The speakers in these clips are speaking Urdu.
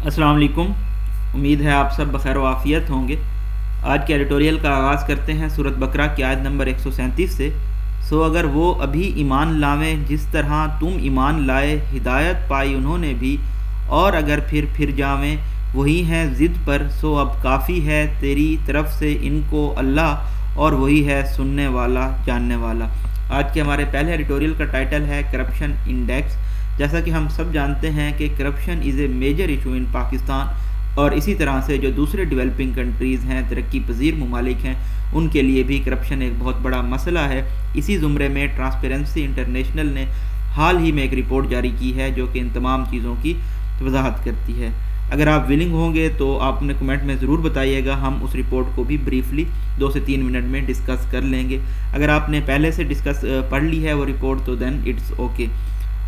السلام علیکم۔ امید ہے آپ سب بخیر و عافیت ہوں گے۔ آج کے ایڈیٹوریل کا آغاز کرتے ہیں سورۃ بقرہ کی آیت نمبر 137 سے۔ سو اگر وہ ابھی ایمان لاویں جس طرح تم ایمان لائے، ہدایت پائی انہوں نے بھی، اور اگر پھر جاویں وہی ہیں ضد پر، سو اب کافی ہے تیری طرف سے ان کو اللہ، اور وہی ہے سننے والا جاننے والا۔ آج کے ہمارے پہلے ایڈیٹوریل کا ٹائٹل ہے کرپشن انڈیکس۔ جیسا کہ ہم سب جانتے ہیں کہ corruption is a major issue in Pakistan, اور اسی طرح سے جو دوسرے ڈیولپنگ کنٹریز ہیں، ترقی پذیر ممالک ہیں، ان کے لیے بھی کرپشن ایک بہت بڑا مسئلہ ہے۔ اسی زمرے میں ٹرانسپیرنسی انٹرنیشنل نے حال ہی میں ایک رپورٹ جاری کی ہے جو کہ ان تمام چیزوں کی وضاحت کرتی ہے۔ اگر آپ ولنگ ہوں گے تو آپ نے کمنٹ میں ضرور بتائیے گا، ہم اس رپورٹ کو بھی بریفلی 2 سے 3 منٹ میں ڈسکس کر لیں گے۔ اگر آپ نے پہلے سے پڑھ لی ہے وہ رپورٹ تو دین اٹس اوکے۔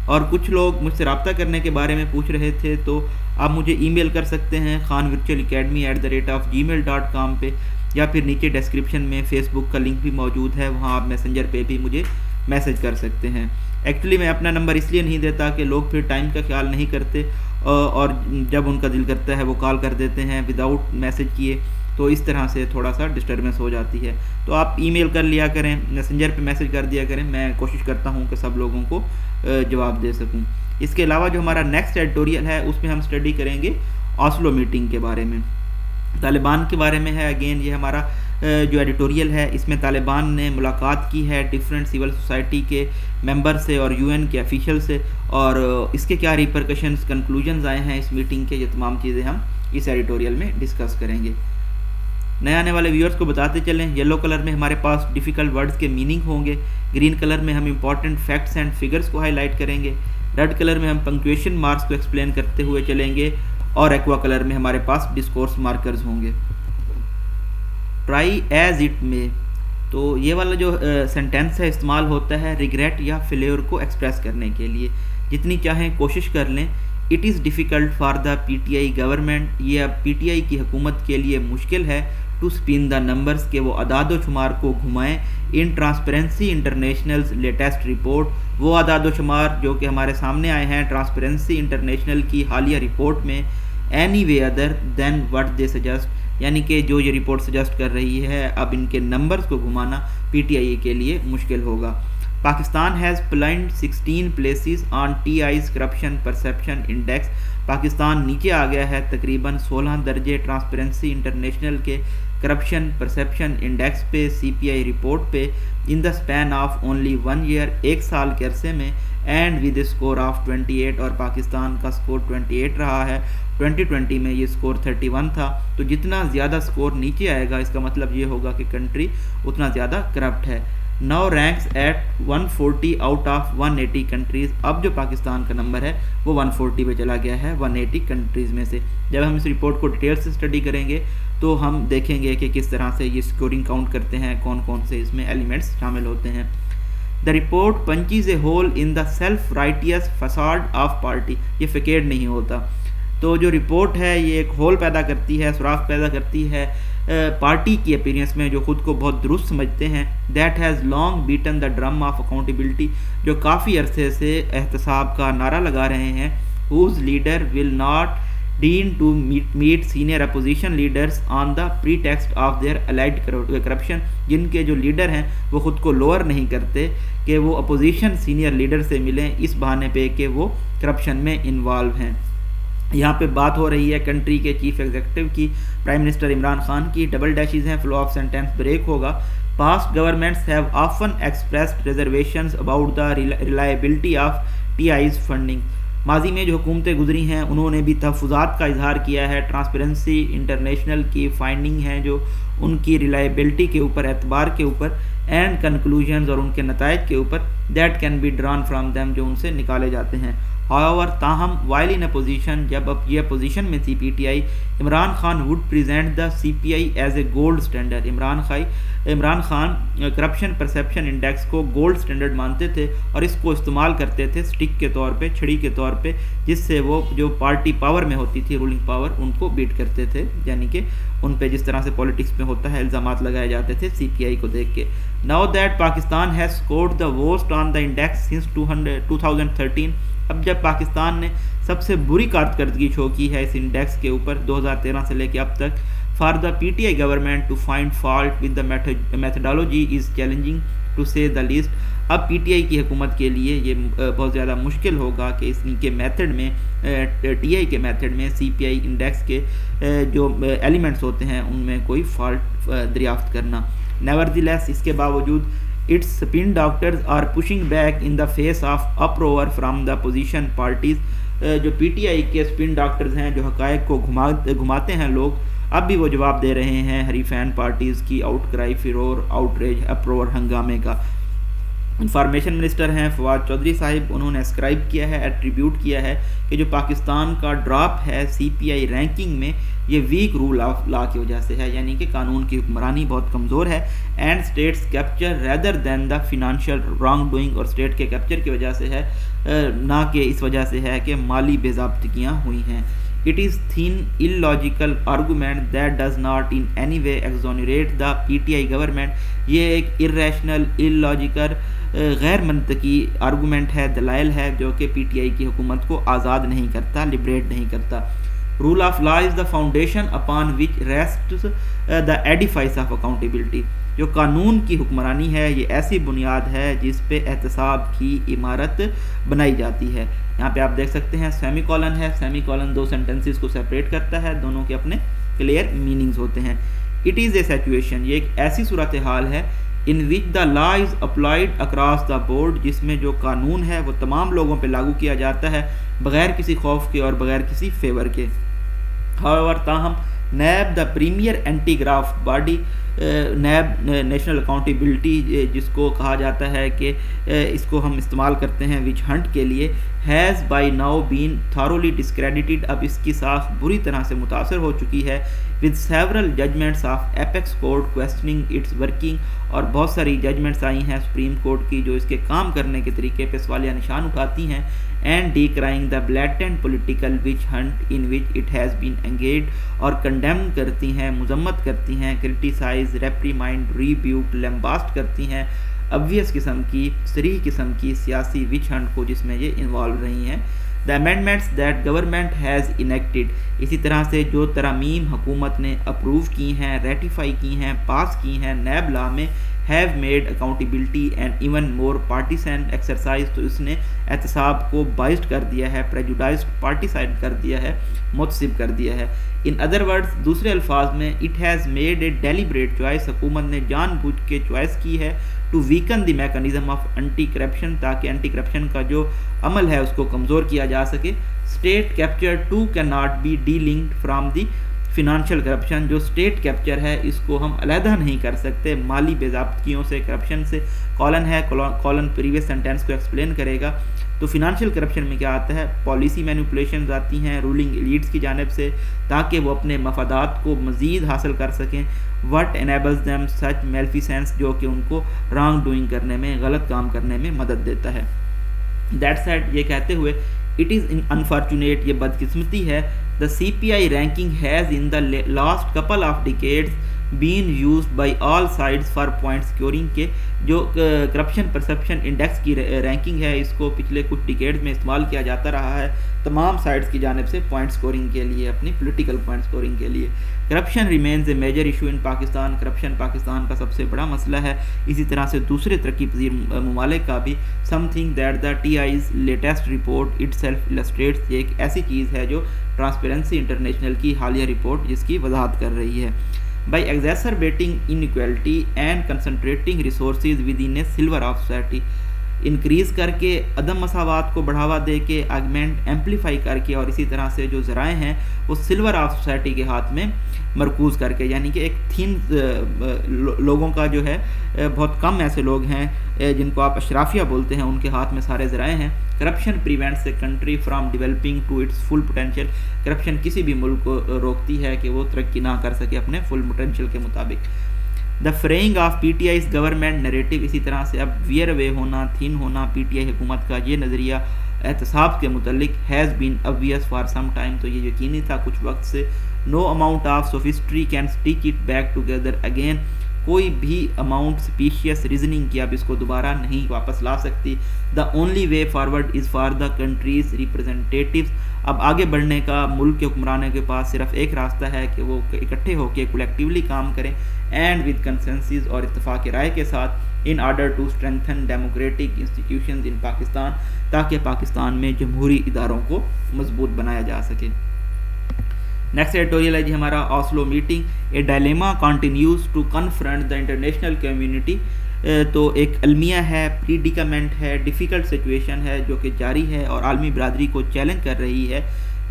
اور کچھ لوگ مجھ سے رابطہ کرنے کے بارے میں پوچھ رہے تھے، تو آپ مجھے ای میل کر سکتے ہیں khanvirtualacademy@gmail.com پہ، یا پھر نیچے ڈسکرپشن میں فیس بک کا لنک بھی موجود ہے، وہاں آپ میسنجر پہ بھی مجھے میسج کر سکتے ہیں۔ ایکچولی میں اپنا نمبر اس لیے نہیں دیتا کہ لوگ پھر ٹائم کا خیال نہیں کرتے، اور جب ان کا دل کرتا ہے وہ کال کر دیتے ہیں وداؤٹ میسج کیے، تو اس طرح سے تھوڑا سا ڈسٹربنس ہو جاتی ہے۔ تو آپ ای میل کر لیا کریں، میسنجر پہ میسج کر دیا کریں، میں کوشش کرتا ہوں کہ سب لوگوں کو جواب دے سکوں۔ اس کے علاوہ جو ہمارا نیکسٹ ایڈیٹوریل ہے اس میں ہم اسٹڈی کریں گے آسلو میٹنگ کے بارے میں، طالبان کے بارے میں ہے۔ اگین یہ ہمارا جو ایڈیٹوریل ہے اس میں طالبان نے ملاقات کی ہے ڈیفرنٹ سول سوسائٹی کے ممبر سے اور UN کے افیشل سے، اور اس کے کیا ریپرکشنز کنکلوژنز آئے ہیں اس میٹنگ کے، یہ تمام چیزیں ہم اس ایڈیٹوریل میں ڈسکس کریں گے۔ نئے آنے والے ویورز کو بتاتے چلیں، یلو کلر میں ہمارے پاس ڈیفیکلٹ ورڈز کے میننگ ہوں گے، گرین کلر میں ہم امپورٹنٹ فیکٹس اینڈ فگرز کو ہائی لائٹ کریں گے، ریڈ کلر میں ہم پنکچویشن مارکس کو ایکسپلین کرتے ہوئے چلیں گے، اور ایکوا کلر میں ہمارے پاس ڈسکورس مارکرز ہوں گے۔ ٹرائی ایز اٹ میں، تو یہ والا جو سینٹینس ہے استعمال ہوتا ہے ریگریٹ یا فیلیور کو ایکسپریس کرنے کے لیے۔ جتنی چاہیں کوشش کر لیں، it is difficult for the PTI government, یہ اب PTI کی حکومت کے لیے مشکل ہے، ٹو اسپن دا نمبرز، کہ وہ اعداد و شمار کو گھمائیں، ان ٹرانسپیرنسی انٹرنیشنلز لیٹسٹ رپورٹ، وہ اعداد و شمار جو کہ ہمارے سامنے آئے ہیں ٹرانسپیرنسی انٹرنیشنل کی حالیہ رپورٹ میں، anyway other than what they suggest, یعنی کہ جو یہ رپورٹ سجسٹ کر رہی ہے، اب ان کے نمبرز کو گھمانا PTI کے لیے مشکل ہوگا۔ Pakistan has plunged 16 places on TI's corruption perception index, Pakistan نیچے آ گیا ہے تقریباً 16 درجے ٹرانسپیرنسی انٹرنیشنل کے کرپشن پرسیپشن انڈیکس پہ، CPI رپورٹ پہ، in the span of only 1 year، ایک سال کے عرصے میں، and with a score of 28، اور پاکستان کا اسکور 28 رہا ہے۔ 2020 میں یہ اسکور 31 تھا، تو جتنا زیادہ اسکور نیچے آئے گا اس کا مطلب یہ ہوگا کہ کنٹری اتنا زیادہ کرپٹ ہے۔ Now ranks at 140 out of 180 countries, اب جو پاکستان کا نمبر ہے وہ 140 پہ چلا گیا ہے 180 کنٹریز میں سے۔ جب ہم اس رپورٹ کو ڈیٹیل سے اسٹڈی کریں گے تو ہم دیکھیں گے کہ کس طرح سے یہ اسکورنگ کاؤنٹ کرتے ہیں، کون کون سے اس میں ایلیمنٹس شامل ہوتے ہیں۔ The report punches a hole in the self righteous facade of party, یہ فکیڈ نہیں ہوتا، تو جو رپورٹ ہے یہ ایک ہول پیدا کرتی ہے، سوراخ پیدا کرتی ہے پارٹی کی اپیرنس میں جو خود کو بہت درست سمجھتے ہیں، that has long beaten the drum of accountability, جو کافی عرصے سے احتساب کا نعرہ لگا رہے ہیں، whose leader will not deign to meet senior opposition leaders on the pretext of their alleged corruption, جن کے جو لیڈر ہیں وہ خود کو لوور نہیں کرتے کہ وہ اپوزیشن سینئر لیڈر سے ملیں اس بہانے پہ کہ وہ کرپشن میں انوالو ہیں۔ یہاں پہ بات ہو رہی ہے کنٹری کے چیف ایگزیکٹو کی، پرائم منسٹر عمران خان کی، ڈبل ڈیشز ہیں، فلو آف سینٹینس بریک ہوگا۔ Past governments have often expressed reservations about the reliability of TI's funding, ماضی میں جو حکومتیں گزری ہیں انہوں نے بھی تحفظات کا اظہار کیا ہے ٹرانسپیرنسی انٹرنیشنل کی فائنڈنگ ہیں جو ان کی ریلائبلٹی کے اوپر، اعتبار کے اوپر، اینڈ کنکلوژنز، اور ان کے نتائج کے اوپر، that can be drawn from them, جو ان سے نکالے جاتے ہیں۔ However، تاہم وائل ان اپوزیشن، جب اب یہ اپوزیشن میں تھی PTI، Imran Khan would present the CPI as a gold standard, Imran Khan corruption perception index کو گولڈ اسٹینڈرڈ مانتے تھے اور اس کو استعمال کرتے تھے سٹک کے طور پہ، چھڑی کے طور پہ، جس سے وہ جو پارٹی پاور میں ہوتی تھی، رولنگ پاور، ان کو بیٹ کرتے تھے، یعنی کہ ان پہ جس طرح سے پالیٹکس میں ہوتا ہے الزامات لگائے جاتے تھے CPI کو دیکھ کے۔ Now that Pakistan has scored the worst on the index since 2013، اب جب پاکستان نے سب سے بری کارکردگی شو کی ہے اس انڈیکس کے اوپر 2013 سے لے کے اب تک. For the PTI government to find fault with the methodology is challenging to say the list. اب پی ٹی آئی کی حکومت کے لیے یہ بہت زیادہ مشکل ہوگا کہ اس کے میتھڈ میں ٹی آئی کے میتھڈ میں سی پی آئی انڈیکس کے جو ایلیمنٹس ہوتے ہیں ان میں کوئی فالٹ دریافت کرنا. نیورتھلیس اس کے باوجود its spin doctors are pushing back in the face of uproar from the position parties. جو پی ٹی آئی کے سپن ڈاکٹرز ہیں جو حقائق کو گھماتے ہیں لوگ, اب بھی وہ جواب دے رہے ہیں حریفین پارٹیز کی آؤٹ کرائی, فرور, آؤٹریج, اپروور ہنگامے کا. انفارمیشن منسٹر ہیں فواد چودھری صاحب, انہوں نے اسکرائب کیا ہے, ایٹریبیوٹ کیا ہے کہ جو پاکستان کا ڈراپ ہے سی پی آئی رینکنگ میں یہ ویک رول آف لا کی وجہ سے ہے, یعنی کہ قانون کی حکمرانی بہت کمزور ہے. And state capture rather than the financial wrongdoing, اور اسٹیٹ کے کیپچر کی وجہ سے ہے, نہ کہ اس وجہ سے ہے کہ مالی بے ضابطگیاں ہوئی ہیں. It is thin illogical argument that does not in any way exonerate the PTI government. یہ ایک irrational, illogical, غیر منطقی آرگومنٹ ہے, دلائل ہے جو کہ پی ٹی آئی کی حکومت کو آزاد نہیں کرتا, لبریٹ نہیں کرتا. Rule of law is the foundation upon which rests the edifice of accountability. جو قانون کی حکمرانی ہے یہ ایسی بنیاد ہے جس پہ احتساب کی عمارت بنائی جاتی ہے. یہاں پہ آپ دیکھ سکتے ہیں سیمی کولن ہے, سیمی کولن دو سینٹنسز کو سیپریٹ کرتا ہے, دونوں کے اپنے کلیئر میننگز ہوتے ہیں. اٹ از اے سچویشن, یہ ایک ایسی صورتحال ہے in which the law is applied across the board, جس میں جو قانون ہے وہ تمام لوگوں پہ لاگو کیا جاتا ہے بغیر کسی خوف کے اور بغیر کسی فیور کے. however تاہم NAB the premier anti graft body, NAB National Accountability جس کو کہا جاتا ہے کہ اس کو ہم استعمال کرتے ہیں وچ ہنٹ کے لیے, has by now been thoroughly discredited. اب اس کی ساخت بری طرح سے متاثر ہو چکی ہے with several judgments of apex court questioning its working, اور بہت ساری ججمنٹس آئی ہیں سپریم کورٹ کی جو اس کے کام کرنے کے طریقے پہ سوالیہ نشان اٹھاتی ہیں. And decrying the blatant political witch hunt in which it has been engaged, اور کنڈیم کرتی ہیں, مذمت کرتی ہیں, کرٹیسائز, ریپریمائنڈ, ریبیوک, لیمباسٹ کرتی ہیں obvious قسم کی, صریح قسم کی سیاسی وچ ہنٹ کو جس میں یہ انوالو رہی ہیں. The amendments that government has enacted, اسی طرح سے جو ترامیم حکومت نے اپروو کی ہیں, ریٹیفائی کی ہیں, پاس کی ہیں نیب لا میں, have made accountability and even more partisan exercise, تو اس نے احتساب کو biased کر دیا ہے, prejudiced, partisan کر دیا ہے, متعصب کر دیا ہے. in other words, دوسرے الفاظ میں it has made a deliberate choice, حکومت نے جان بوجھ کے چوائس کی ہے to weaken the mechanism of anti corruption, تاکہ اینٹی کرپشن کا جو عمل ہے اس کو کمزور کیا جا سکے. state capture too cannot be de-linked from the financial corruption, جو اسٹیٹ کیپچر ہے اس کو ہم علیحدہ نہیں کر سکتے مالی بے ضابطگیوں سے, کرپشن سے. کالن ہے, کالن پریویس سینٹینس کو ایکسپلین کرے گا. تو فنانشیل کرپشن میں کیا آتا ہے, پالیسی مینیپولیشنز آتی ہیں رولنگ ایلیٹس کی جانب سے تاکہ وہ اپنے مفادات کو مزید حاصل کر سکیں. وٹ انیبلز دیم سچ میلفیسنس, جو کہ ان کو رانگ ڈوئنگ کرنے میں, غلط کام کرنے میں مدد دیتا ہے. دیٹ سیڈ, یہ کہتے ہوئے اٹ از انفارچونیٹ, یہ بدقسمتی ہے, the CPI ranking has in the last couple of decades been used by all sides for point scoring, کے جو کرپشن پرسپشن انڈیکس کی رینکنگ ہے اس کو پچھلے کچھ ڈیکیڈز میں استعمال کیا جاتا رہا ہے تمام سائڈز کی جانب سے پوائنٹ سکورنگ کے لیے, اپنی پولیٹیکل پوائنٹ سکورنگ کے لیے. Corruption remains a major issue in Pakistan, corruption Pakistan کا سب سے بڑا مسئلہ ہے. اسی طرح سے دوسرے ترقی پذیر ممالک کا بھی. Something that the TI's latest report itself illustrates, یہ ایک ایسی چیز ہے جو ٹرانسپیرنسی انٹرنیشنل کی حالیہ رپورٹ جس کی وضاحت کر رہی ہے. by exacerbating inequality and concentrating resources within a sliver of society, increase کر کے عدم مساوات کو بڑھاوا دے کے, آگمنٹ ایمپلیفائی کر کے, اور اسی طرح سے جو ذرائع ہیں وہ سلور آف سوسائٹی کے ہاتھ میں مرکوز کر کے, یعنی کہ ایک تھین لوگوں کا جو ہے, بہت کم ایسے لوگ ہیں جن کو آپ اشرافیہ بولتے ہیں, ان کے ہاتھ میں سارے ذرائع ہیں. Corruption prevents a country from developing to its full potential, corruption کسی بھی ملک کو روکتی ہے کہ وہ ترقی نہ کر سکے اپنے فل پوٹینشیل کے مطابق. The fraying of P T I's government narrative, اسی طرح سے اب ویئر اوے ہونا, تھن ہونا پی ٹی آئی حکومت کا یہ نظریہ احتساب کے متعلق has been obvious for some time, تو یہ یقینی تھا کچھ وقت سے. No amount of sophistry can stick it back together again, کوئی بھی اماؤنٹ سپیشیس ریزننگ کی اب اس کو دوبارہ نہیں واپس لا سکتی. The only way forward is for the countries representatives, اب آگے بڑھنے کا ملک کے حکمرانوں کے پاس صرف ایک راستہ ہے کہ وہ اکٹھے ہو کے کولیکٹیولی کام کریں اینڈ ود کنسنسس اور اتفاق رائے کے ساتھ in order to strengthen democratic institutions in Pakistan, تاکہ پاکستان میں جمہوری اداروں کو مضبوط بنایا جا سکے۔ نیکسٹ ایڈیٹوریل ہے جی ہمارا Oslo meeting, a dilemma continues to confront the international community. تو ایک المیہ ہے، پریڈیکامنٹ ہے، ڈیفیکلٹ سچویشن ہے جو کہ جاری ہے اور عالمی برادری کو چیلنج کر رہی ہے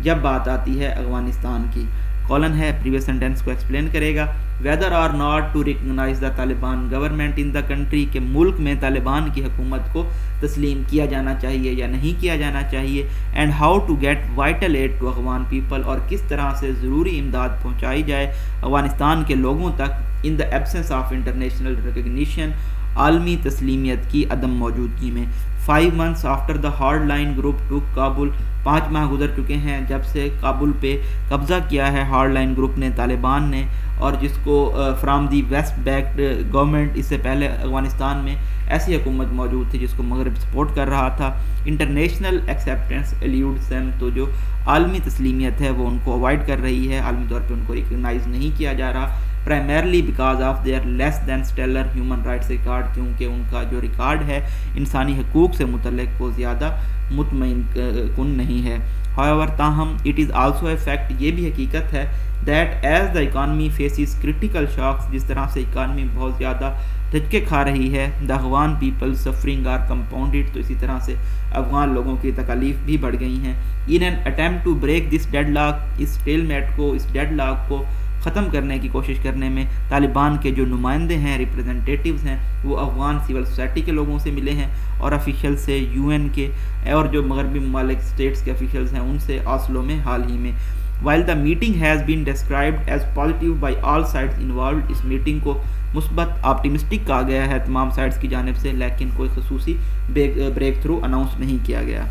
جب بات آتی ہے افغانستان کی۔ کالن ہے، پریویس سینٹینس کو ایکسپلین کرے گا۔ Whether or not to recognise the Taliban government in the country, کہ ملک میں طالبان کی حکومت کو تسلیم کیا جانا چاہیے یا نہیں کیا جانا چاہیے، and how to get vital aid to Afghan people, اور کس طرح سے ضروری امداد پہنچائی جائے افغانستان کے لوگوں تک in the absence of international recognition, عالمی تسلیمیت کی عدم موجودگی میں۔ 5 months after the hard line group took Kabul, 5 ماہ گزر چکے ہیں جب سے کابل پہ قبضہ کیا ہے ہارڈ لائن گروپ نے، طالبان نے، اور جس کو from the West backed government, اس سے پہلے افغانستان میں ایسی حکومت موجود تھی جس کو مغرب سپورٹ کر رہا تھا۔ انٹرنیشنل ایکسیپٹنس ایلیوڈس دیم، تو جو عالمی تسلیمیت ہے وہ ان کو اوائڈ کر رہی ہے، عالمی طور پہ ان کو ریکگنائز نہیں کیا جا رہا، primarily because of their less than stellar human rights record, کیونکہ ان کا جو ریکارڈ ہے انسانی حقوق سے متعلق وہ زیادہ مطمئن کن نہیں ہے۔ however تاہم it is also a fact, یہ بھی حقیقت ہے that as the economy phases critical shocks, جس طرح سے اکانمی بہت زیادہ دھچکے کھا رہی ہے، the Afghan people suffering are compounded, تو اسی طرح سے افغان لوگوں کی تکالیف بھی بڑھ گئی ہیں۔ In an attempt to break this deadlock, اس ٹیل میٹ کو، اس ڈیڈ لاک کو ختم کرنے کی کوشش کرنے میں طالبان کے جو نمائندے ہیں، ریپریزنٹیٹیوز ہیں، وہ افغان سول سوسائٹی کے لوگوں سے ملے ہیں اور آفیشیل سے، UN کے اور جو مغربی ممالک اسٹیٹس کے آفیشیلز ہیں ان سے آسلو میں حال ہی میں۔ while the meeting has been described as positive by all sides involved، اس میٹنگ کو مثبت آپٹیمسٹک کہا گیا ہے تمام سائڈس کی جانب سے، لیکن کوئی خصوصی بریک تھرو اناؤنس نہیں کیا گیا۔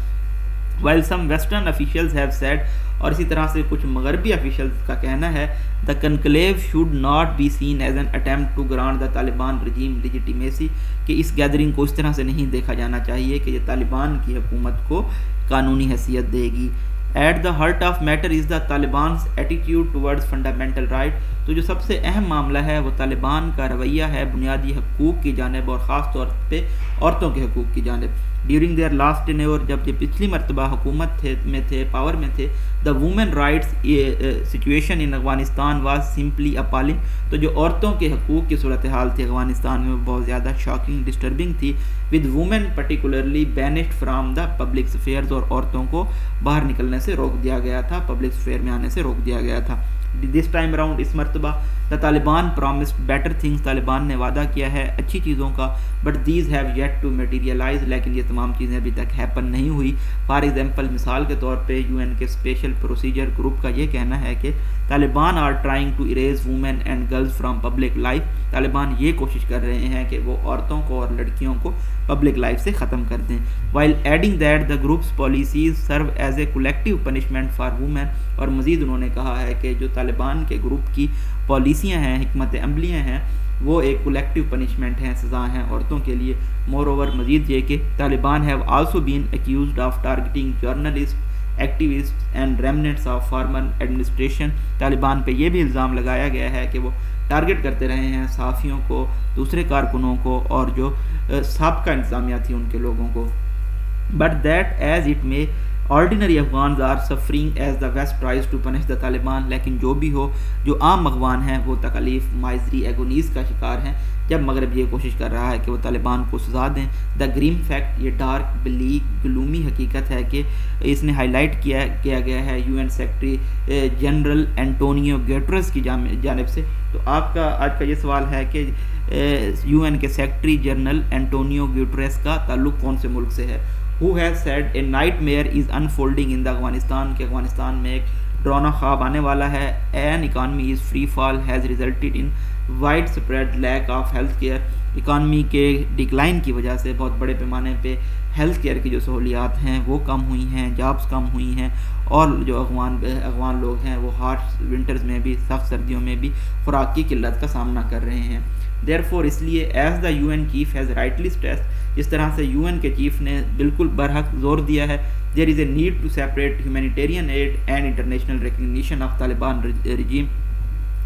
while some western officials have said، اور اسی طرح سے کچھ مغربی آفیشلز کا کہنا ہے the conclave should not be seen as an attempt to grant the Taliban regime legitimacy، کہ اس گیدرنگ کو اس طرح سے نہیں دیکھا جانا چاہیے کہ یہ طالبان کی حکومت کو قانونی حیثیت دے گی۔ At the heart of matter is the Taliban's attitude towards fundamental right, تو جو سب سے اہم معاملہ ہے وہ طالبان کا رویہ ہے بنیادی حقوق کی جانب اور خاص طور پہ عورتوں کے حقوق کی جانب۔ ڈیورنگ دیئر لاسٹ ٹینیور، جب یہ پچھلی مرتبہ حکومت میں تھے، پاور میں تھے، the women rights situation in Afghanistan was simply appalling, تو جو عورتوں کے حقوق کی صورتحال تھی افغانستان میں وہ بہت زیادہ شاکنگ، ڈسٹربنگ تھی، with women particularly banished from the public spheres, اور عورتوں کو باہر نکلنے سے روک دیا گیا تھا، پبلک اسفیئر میں آنے سے روک دیا گیا تھا۔ دس ٹائم اراؤنڈ، اس مرتبہ، the Taliban promised better things, Taliban نے وعدہ کیا ہے اچھی چیزوں کا، but these have yet to materialise, لیکن یہ تمام چیزیں ابھی تک ہیپن نہیں ہوئی۔ فار ایگزامپل، مثال کے طور پہ UN کے اسپیشل پروسیجر گروپ کا یہ کہنا ہے کہ Taliban are trying to erase women and girls from public life, Taliban یہ کوشش کر رہے ہیں کہ وہ عورتوں کو اور لڑکیوں کو پبلک لائف سے ختم کر دیں۔ While adding that the group's policies serve as a collective punishment for women, اور مزید انہوں نے کہا ہے کہ جو طالبان کے گروپ کی پالیسیاں ہیں، حکمت عملیاں ہیں، وہ ایک کولیکٹیو پنشمنٹ ہیں، سزا ہیں عورتوں کے لیے۔ مور اوور، مزید یہ کہ Taliban have also been accused of targeting journalist, activist and remnants of former administration, Taliban پہ یہ بھی الزام لگایا گیا ہے کہ وہ ٹارگٹ کرتے رہے ہیں صحافیوں کو، دوسرے کارکنوں کو، اور جو سابقہ انتظامیہ تھی ان کے لوگوں کو۔ But that as it may, ordinary Afghans are suffering as the West tries to punish the Taliban, لیکن جو بھی ہو، جو عام افغان ہیں وہ تکلیف، مائزری، ایگونیز کا شکار ہیں جب مغرب یہ کوشش کر رہا ہے کہ وہ طالبان کو سزا دیں۔ دا گریم فیکٹ، یہ ڈارک بلیک گلومی حقیقت ہے کہ اس نے ہائی لائٹ کیا گیا ہے UN secretary general Antonio getters کی جانب سے۔ تو آپ کا آج کا یہ سوال ہے کہ UN کے سیکرٹری جنرل اینٹونیو گیٹرس کا تعلق کون سے ملک سے ہے؟ Who has said a nightmare is unfolding in the Afghanistan, کہ افغانستان میں ایک ڈراؤنا خواب آنے والا ہے۔ An economy is free fall has resulted in widespread lack of health care، economy کے ڈکلائن کی وجہ سے بہت بڑے پیمانے پہ ہیلتھ کیئر کی جو سہولیات ہیں وہ کم ہوئی ہیں، جابس کم ہوئی ہیں، اور جو افغان لوگ ہیں وہ ہارش ونٹرز میں بھی، سخت سردیوں میں بھی خوراک کی قلت کا سامنا کر رہے ہیں۔ دیئر فور اس لیے as the UN chief has rightly stress, جس طرح سے یو این کے چیف نے بالکل برحق زور دیا ہے، there is a need to separate humanitarian aid and international recognition of Taliban regime.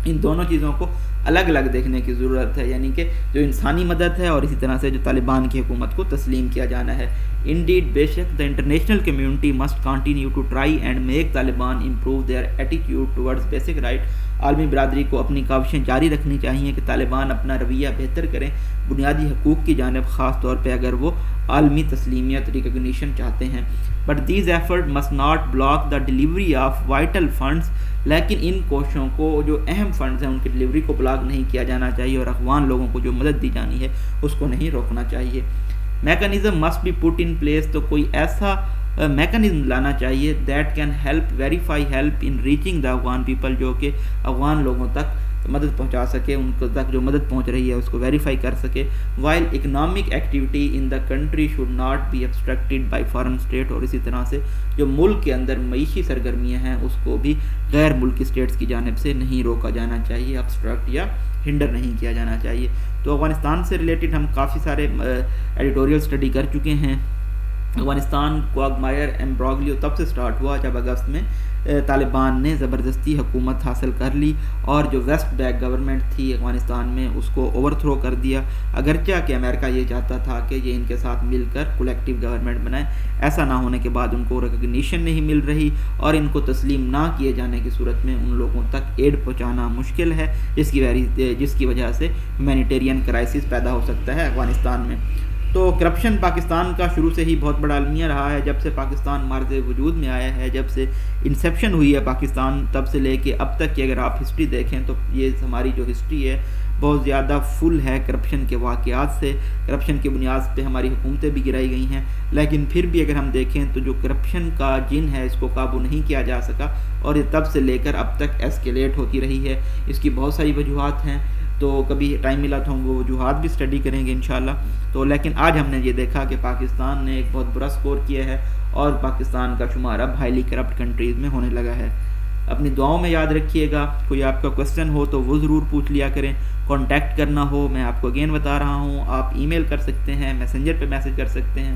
ان دونوں چیزوں کو الگ الگ دیکھنے کی ضرورت ہے، یعنی کہ جو انسانی مدد ہے اور اسی طرح سے جو طالبان کی حکومت کو تسلیم کیا جانا ہے. انڈیڈ بے شک the international community must continue to try and make Taliban improve their attitude towards basic right. عالمی برادری کو اپنی کاوشیں جاری رکھنی چاہیے کہ طالبان اپنا رویہ بہتر کریں بنیادی حقوق کی جانب، خاص طور پہ اگر وہ عالمی تسلیمیت ریکگنیشن چاہتے ہیں. But these effort must not block the delivery of vital funds, لیکن ان کوششوں کو جو اہم فنڈز ہیں ان کی ڈیلیوری کو بلاک نہیں کیا جانا چاہیے، اور افغان لوگوں کو جو مدد دی جانی ہے اس کو نہیں روکنا چاہیے. Mechanism must be put in place, تو کوئی ایسا میکانزم لانا چاہیے that can help verify help in reaching the Afghan people, جو کہ افغان لوگوں تک مدد پہنچا سکے، ان کو تک جو مدد پہنچ رہی ہے اس کو ویریفائی کر سکے. While economic activity in the country should not be obstructed by foreign state, اور اسی طرح سے جو ملک کے اندر معیشی سرگرمیاں ہیں اس کو بھی غیر ملکی اسٹیٹس کی جانب سے نہیں روکا جانا چاہیے، obstruct یا ہنڈر نہیں کیا جانا چاہیے. تو افغانستان سے ریلیٹڈ ہم کافی سارے ایڈیٹوریل اسٹڈی کر چکے ہیں. افغانستان کوگمائر ایمبراگلیو تب سے سٹارٹ ہوا جب اگست میں طالبان نے زبردستی حکومت حاصل کر لی اور جو ویسٹ بیک گورنمنٹ تھی افغانستان میں اس کو اوور تھرو کر دیا، اگرچہ کہ امریکہ یہ چاہتا تھا کہ یہ ان کے ساتھ مل کر کولیکٹیو گورنمنٹ بنائے. ایسا نہ ہونے کے بعد ان کو ریکگنیشن نہیں مل رہی، اور ان کو تسلیم نہ کیے جانے کی صورت میں ان لوگوں تک ایڈ پہنچانا مشکل ہے، جس کی وجہ سے ہیومینیٹیرین کرائسس پیدا ہو سکتا ہے افغانستان میں. تو کرپشن پاکستان کا شروع سے ہی بہت بڑا المیہ رہا ہے. جب سے پاکستان مارز وجود میں آیا ہے، جب سے انسیپشن ہوئی ہے پاکستان، تب سے لے کے اب تک کی اگر آپ ہسٹری دیکھیں تو یہ ہماری جو ہسٹری ہے بہت زیادہ فل ہے کرپشن کے واقعات سے. کرپشن کی بنیاد پہ ہماری حکومتیں بھی گرائی گئی ہیں، لیکن پھر بھی اگر ہم دیکھیں تو جو کرپشن کا جن ہے اس کو قابو نہیں کیا جا سکا، اور یہ تب سے لے کر اب تک ایسکیلیٹ ہوتی رہی ہے. اس کی بہت ساری وجوہات ہیں، تو کبھی ٹائم ملا تو ہم وہ وجوہات بھی اسٹڈی کریں گے انشاءاللہ. تو لیکن آج ہم نے یہ دیکھا کہ پاکستان نے ایک بہت برا سکور کیا ہے، اور پاکستان کا شمار اب ہائیلی کرپٹ کنٹریز میں ہونے لگا ہے. اپنی دعاؤں میں یاد رکھیے گا. کوئی آپ کا کویسچن ہو تو وہ ضرور پوچھ لیا کریں. کانٹیکٹ کرنا ہو، میں آپ کو اگین بتا رہا ہوں، آپ ای میل کر سکتے ہیں، میسنجر پہ میسج کر سکتے ہیں.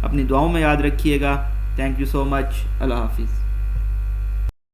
اپنی دعاؤں میں یاد رکھیے گا. تھینک یو سو مچ. اللہ حافظ.